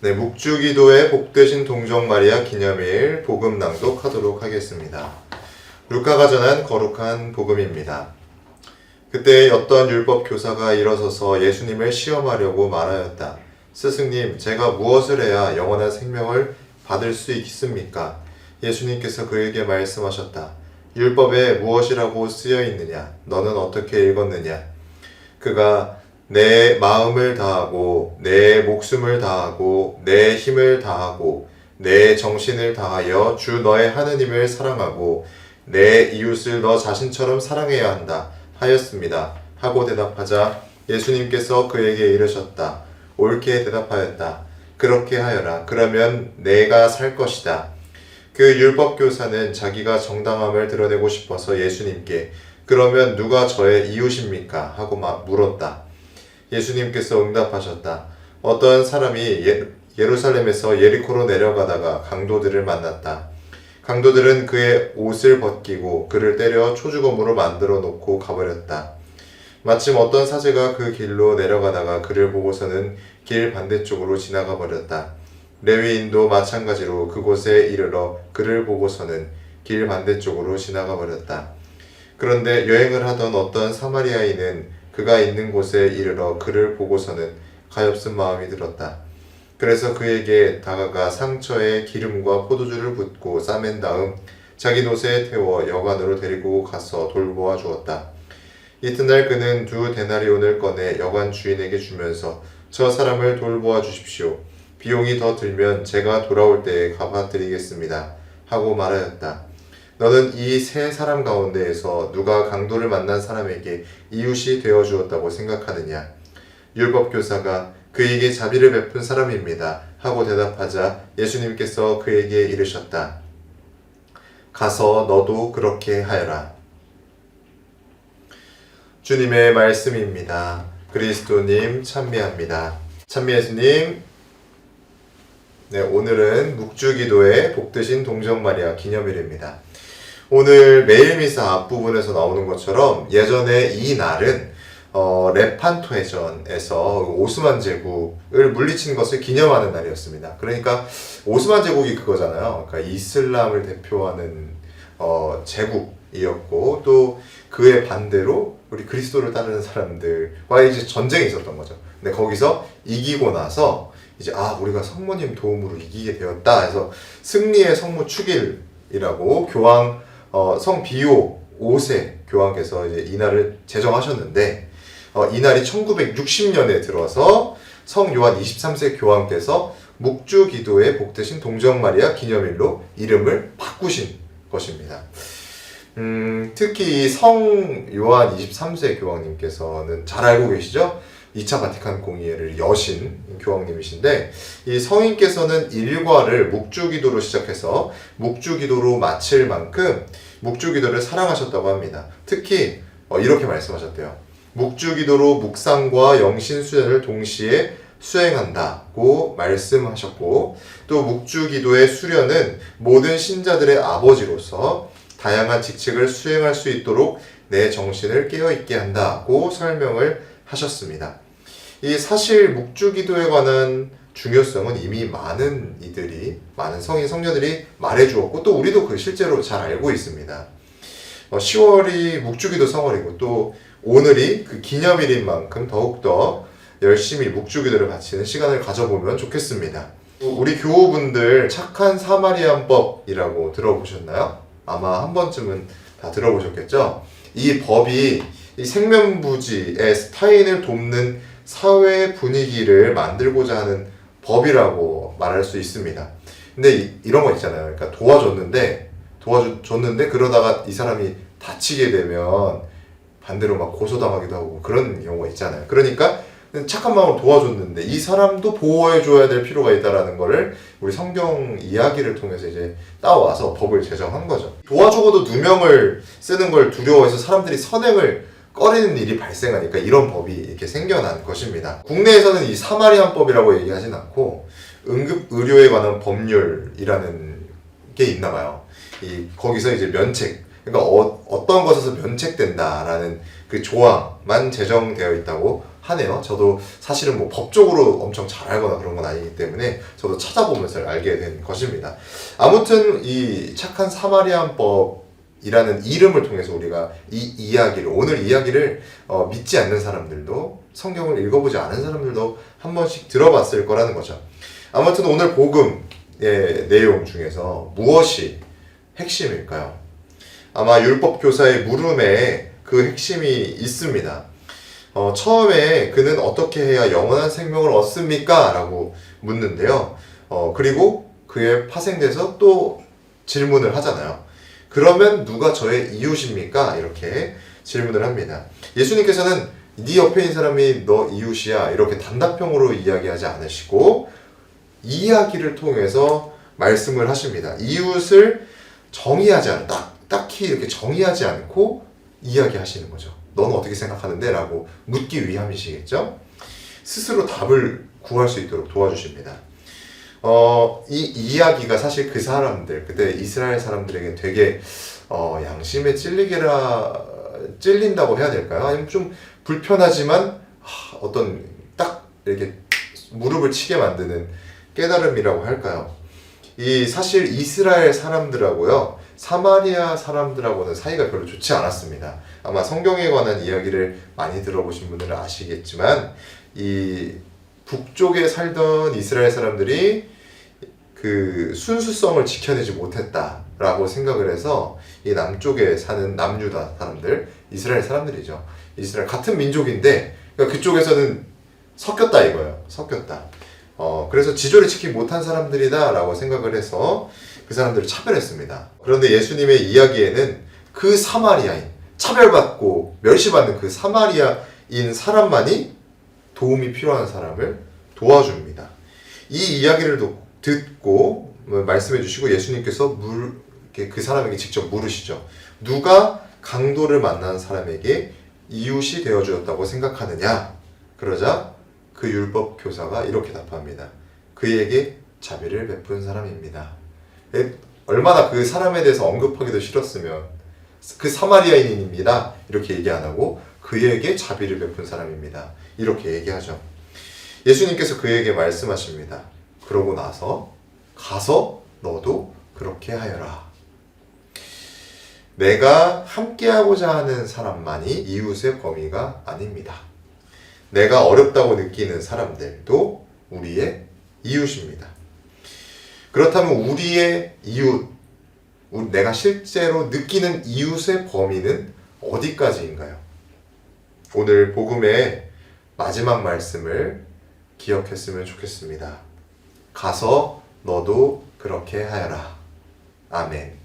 네, 묵주기도의 복되신 동정 마리아 기념일 복음 낭독하도록 하겠습니다. 루카가 전한 거룩한 복음입니다. 그때 어떤 율법 교사가 일어서서 예수님을 시험하려고 말하였다. 스승님, 제가 무엇을 해야 영원한 생명을 받을 수 있습니까? 예수님께서 그에게 말씀하셨다. 율법에 무엇이라고 쓰여 있느냐? 너는 어떻게 읽었느냐? 그가 내 마음을 다하고 내 목숨을 다하고 내 힘을 다하고 내 정신을 다하여 주 너의 하느님을 사랑하고 내 이웃을 너 자신처럼 사랑해야 한다 하였습니다. 하고 대답하자 예수님께서 그에게 이르셨다. 옳게 대답하였다. 그렇게 하여라. 그러면 내가 살 것이다. 그 율법교사는 자기가 정당함을 드러내고 싶어서 예수님께 그러면 누가 저의 이웃입니까? 하고 물었다. 예수님께서 응답하셨다. 어떤 사람이 예루살렘에서 예리코로 내려가다가 강도들을 만났다. 강도들은 그의 옷을 벗기고 그를 때려 초주검으로 만들어 놓고 가버렸다. 마침 어떤 사제가 그 길로 내려가다가 그를 보고서는 길 반대쪽으로 지나가 버렸다. 레위인도 마찬가지로 그곳에 이르러 그를 보고서는 길 반대쪽으로 지나가 버렸다. 그런데 여행을 하던 어떤 사마리아인은 그가 있는 곳에 이르러 그를 보고서는 가엾은 마음이 들었다. 그래서 그에게 다가가 상처에 기름과 포도주를 붓고 싸맨 다음 자기 노새에 태워 여관으로 데리고 가서 돌보아 주었다. 이튿날 그는 2데나리온을 꺼내 여관 주인에게 주면서 저 사람을 돌보아 주십시오. 비용이 더 들면 제가 돌아올 때에 갚아드리겠습니다. 하고 말하였다. 너는 이 세 사람 가운데에서 누가 강도를 만난 사람에게 이웃이 되어 주었다고 생각하느냐? 율법교사가 그에게 자비를 베푼 사람입니다. 하고 대답하자 예수님께서 그에게 이르셨다. 가서 너도 그렇게 하여라. 주님의 말씀입니다. 그리스도님 찬미합니다. 찬미 예수님. 네, 오늘은 묵주기도의 복되신 동정마리아 기념일입니다. 오늘 매일 미사 앞부분에서 나오는 것처럼 예전에 이 날은 레판토 해전에서 오스만 제국을 물리친 것을 기념하는 날이었습니다. 그러니까 오스만 제국이 그거잖아요. 그러니까 이슬람을 대표하는 제국이었고 또 그의 반대로 우리 그리스도를 따르는 사람들과 이제 전쟁이 있었던 거죠. 근데 거기서 이기고 나서 이제 우리가 성모님 도움으로 이기게 되었다 해서 승리의 성모 축일이라고 교황 성 비오 5세 교황께서 이제 이날을 제정하셨는데 이 날이 1960년에 들어서 성 요한 23세 교황께서 묵주기도의 복되신 동정마리아 기념일로 이름을 바꾸신 것입니다. 특히 성 요한 23세 교황님께서는 잘 알고 계시죠? 2차 바티칸 공의회를 여신 교황님이신데 이 성인께서는 일과를 묵주기도로 시작해서 묵주기도로 마칠 만큼 묵주기도를 사랑하셨다고 합니다. 특히 이렇게 말씀하셨대요. 묵주기도로 묵상과 영신수련을 동시에 수행한다고 말씀하셨고 또 묵주기도의 수련은 모든 신자들의 아버지로서 다양한 직책을 수행할 수 있도록 내 정신을 깨어있게 한다고 설명을 하셨습니다. 이 사실 묵주기도에 관한 중요성은 이미 많은 성인 성녀들이 말해주었고 또 우리도 그 실제로 잘 알고 있습니다. 10월이 묵주기도 성월이고 또 오늘이 그 기념일인 만큼 더욱더 열심히 묵주기도를 바치는 시간을 가져보면 좋겠습니다. 우리 교우분들 착한 사마리안법이라고 들어보셨나요? 아마 한 번쯤은 다 들어보셨겠죠? 이 법이 이 생면부지의 타인을 돕는 사회 분위기를 만들고자 하는 법이라고 말할 수 있습니다. 근데 이런 거 있잖아요. 그러니까 도와줬는데 그러다가 이 사람이 다치게 되면 반대로 막 고소당하기도 하고 그런 경우가 있잖아요. 그러니까 착한 마음으로 도와줬는데 이 사람도 보호해줘야 될 필요가 있다라는 거를 우리 성경 이야기를 통해서 이제 따와서 법을 제정한 거죠. 도와주고도 누명을 쓰는 걸 두려워해서 사람들이 선행을 꺼리는 일이 발생하니까 이런 법이 이렇게 생겨난 것입니다. 국내에서는 이 사마리안법이라고 얘기하진 않고 응급의료에 관한 법률이라는 게 있나 봐요. 거기서 이제 면책, 그러니까 어떤 것에서 면책된다라는 그 조항만 제정되어 있다고 하네요. 저도 사실은 뭐 법적으로 엄청 잘 알거나 그런 건 아니기 때문에 저도 찾아보면서 알게 된 것입니다. 아무튼 이 착한 사마리안법이라는 이름을 통해서 우리가 이 이야기를, 오늘 이야기를 믿지 않는 사람들도, 성경을 읽어보지 않은 사람들도 한 번씩 들어봤을 거라는 거죠. 아무튼 오늘 복음의 내용 중에서 무엇이 핵심일까요? 아마 율법교사의 물음에 그 핵심이 있습니다. 처음에 그는 어떻게 해야 영원한 생명을 얻습니까? 라고 묻는데요. 그리고 그에 파생돼서 또 질문을 하잖아요. 그러면 누가 저의 이웃입니까? 이렇게 질문을 합니다. 예수님께서는 네 옆에 있는 사람이 너 이웃이야 이렇게 단답형으로 이야기하지 않으시고 이야기를 통해서 말씀을 하십니다. 이웃을 정의하지 않다. 딱히 이렇게 정의하지 않고 이야기하시는 거죠. 너는 어떻게 생각하는데? 라고 묻기 위함이시겠죠? 스스로 답을 구할 수 있도록 도와주십니다. 이 이야기가 사실 그 사람들, 그때 이스라엘 사람들에게 되게 양심에 찔린다고 해야 될까요? 아니면 좀 불편하지만 어떤 딱 이렇게 무릎을 치게 만드는 깨달음이라고 할까요? 이 사실 이스라엘 사람들하고요 사마리아 사람들하고는 사이가 별로 좋지 않았습니다. 아마 성경에 관한 이야기를 많이 들어보신 분들은 아시겠지만 이 북쪽에 살던 이스라엘 사람들이 그 순수성을 지켜내지 못했다라고 생각을 해서 이 남쪽에 사는 남유다 사람들, 이스라엘 사람들이죠. 이스라엘 같은 민족인데 그러니까 그쪽에서는 섞였다 이거예요. 섞였다. 그래서 지조를 지키지 못한 사람들이다 라고 생각을 해서 그 사람들을 차별했습니다. 그런데 예수님의 이야기에는 그 사마리아인, 차별받고 멸시받는 그 사마리아인 사람만이 도움이 필요한 사람을 도와줍니다. 이 이야기를 듣고 말씀해 주시고 예수님께서 그 사람에게 직접 물으시죠. 누가 강도를 만난 사람에게 이웃이 되어주었다고 생각하느냐? 그러자 그 율법 교사가 이렇게 답합니다. 그에게 자비를 베푼 사람입니다. 얼마나 그 사람에 대해서 언급하기도 싫었으면 그 사마리아인입니다. 이렇게 얘기 안 하고 그에게 자비를 베푼 사람입니다. 이렇게 얘기하죠. 예수님께서 그에게 말씀하십니다. 그러고 나서 가서 너도 그렇게 하여라. 내가 함께하고자 하는 사람만이 이웃의 범위가 아닙니다. 내가 어렵다고 느끼는 사람들도 우리의 이웃입니다. 그렇다면 우리의 이웃, 내가 실제로 느끼는 이웃의 범위는 어디까지인가요? 오늘 복음의 마지막 말씀을 기억했으면 좋겠습니다. 가서 너도 그렇게 하여라. 아멘.